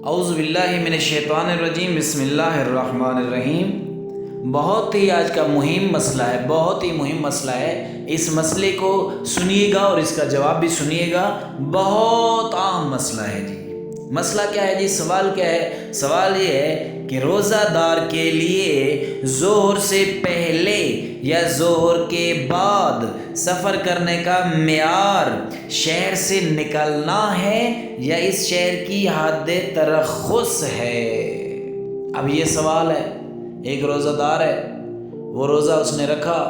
اعوذ باللہ من الشیطان الرجیم، بسم اللہ الرحمن الرحیم۔ بہت ہی آج کا مہم مسئلہ ہے، بہت ہی مہم مسئلہ ہے۔ اس مسئلے کو سنیے گا اور اس کا جواب بھی سنیے گا۔ بہت عام مسئلہ ہے جی۔ مسئلہ کیا ہے جی؟ سوال کیا ہے؟ سوال یہ ہے کہ روزہ دار کے لیے ظہر سے پہلے یا ظہر کے بعد سفر کرنے کا معیار شہر سے نکلنا ہے یا اس شہر کی حد ترخص ہے؟ اب یہ سوال ہے، ایک روزہ دار ہے، وہ روزہ اس نے رکھا،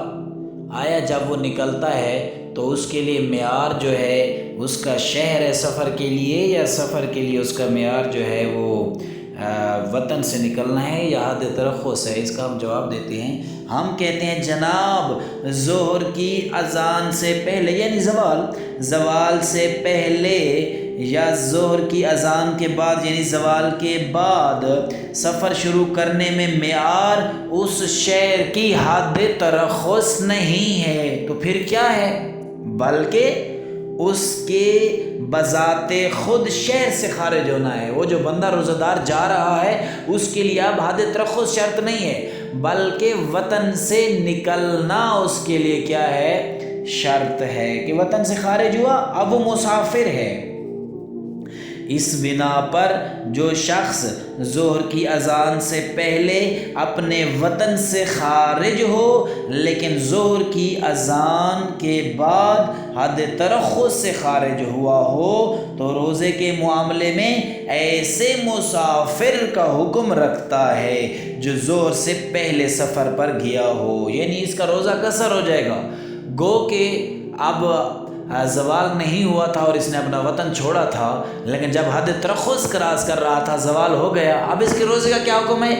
آیا جب وہ نکلتا ہے تو اس کے لیے معیار جو ہے اس کا شہر ہے سفر کے لیے، یا سفر کے لیے اس کا معیار جو ہے وہ وطن سے نکلنا ہے یا حد ترخص ہے؟ اس کا ہم جواب دیتے ہیں۔ ہم کہتے ہیں جناب ظہر کی اذان سے پہلے یعنی زوال سے پہلے یا ظہر کی اذان کے بعد یعنی زوال کے بعد سفر شروع کرنے میں معیار اس شہر کی حد ترخص نہیں ہے، تو پھر کیا ہے؟ بلکہ اس کے بذات خود شہر سے خارج ہونا ہے۔ وہ جو بندہ روزہ دار جا رہا ہے اس کے لیے اب حد ترخص شرط نہیں ہے، بلکہ وطن سے نکلنا اس کے لیے کیا ہے؟ شرط ہے کہ وطن سے خارج ہوا، اب وہ مسافر ہے۔ اس بنا پر جو شخص ظہر کی اذان سے پہلے اپنے وطن سے خارج ہو لیکن ظہر کی اذان کے بعد حد ترخص سے خارج ہوا ہو تو روزے کے معاملے میں ایسے مسافر کا حکم رکھتا ہے جو ظہر سے پہلے سفر پر گیا ہو، یعنی اس کا روزہ قصر ہو جائے گا۔ گو کہ اب زوال نہیں ہوا تھا اور اس نے اپنا وطن چھوڑا تھا، لیکن جب حد ترخص کراس کر رہا تھا زوال ہو گیا، اب اس کے روزے کا کیا حکم ہے؟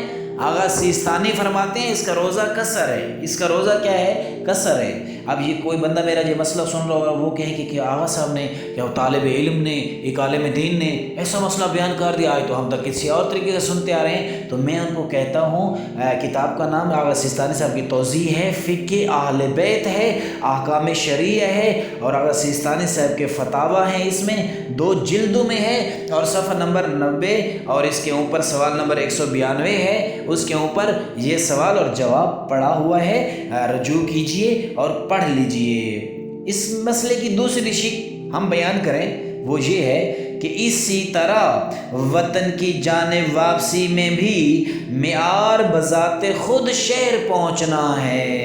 آغا سیستانی فرماتے ہیں اس کا روزہ قصر ہے۔ اس کا روزہ کیا ہے؟ قصر ہے۔ اب یہ کوئی بندہ میرا یہ مسئلہ سن رہا ہوگا، وہ کہیں کہ آغا صاحب نے یا طالب علم نے، ایک عالم دین نے ایسا مسئلہ بیان کر دیا ہے تو ہم تک کسی اور طریقے سے سنتے آ رہے ہیں۔ تو میں ان کو کہتا ہوں کتاب کا نام آغا سیستانی صاحب کی توضیح ہے، فقہ اہل بیت ہے، احکام شرعیہ ہے، اور آغا سیستانی صاحب کے فتاوی ہیں، اس میں 2 جلدوں میں ہے، اور صفحہ نمبر 90 اور اس کے اوپر سوال نمبر 192 ہے، اس کے اوپر یہ سوال اور جواب پڑا ہوا ہے، رجوع کیجئے اور پڑھ لیجئے۔ اس مسئلے کی دوسری شق ہم بیان کریں، وہ یہ ہے کہ اسی طرح وطن کی جانب واپسی میں بھی معیار بذات خود شہر پہنچنا ہے،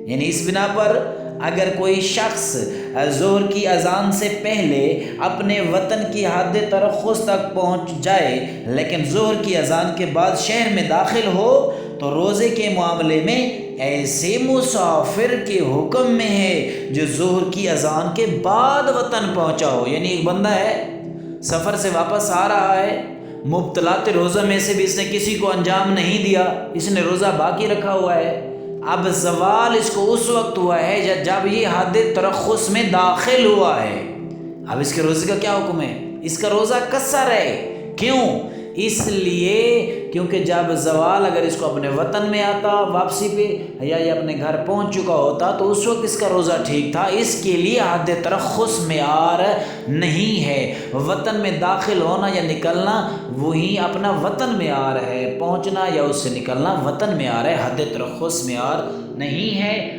یعنی اس بنا پر اگر کوئی شخص ظہر کی اذان سے پہلے اپنے وطن کی حد ترخص تک پہنچ جائے لیکن ظہر کی اذان کے بعد شہر میں داخل ہو تو روزے کے معاملے میں ایسے مسافر کے حکم میں ہے جو ظہر کی اذان کے بعد وطن پہنچا ہو، یعنی ایک بندہ ہے سفر سے واپس آ رہا ہے، مبتلات روزہ میں سے بھی اس نے کسی کو انجام نہیں دیا، اس نے روزہ باقی رکھا ہوا ہے۔ اب زوال اس کو اس وقت ہوا ہے جب یہ حد ترخص میں داخل ہوا ہے، اب اس کے روزے کا کیا حکم ہے؟ اس کا روزہ قصر ہے۔ کیوں؟ اس لیے کیونکہ جب زوال اگر اس کو اپنے وطن میں آتا واپسی پہ یا یہ اپنے گھر پہنچ چکا ہوتا تو اس وقت اس کا روزہ ٹھیک تھا، اس کے لیے حد ترخص معیار نہیں ہے۔ وطن میں داخل ہونا یا نکلنا وہی اپنا وطن معیار ہے، پہنچنا یا اس سے نکلنا وطن معیار ہے، حد ترخص معیار نہیں ہے۔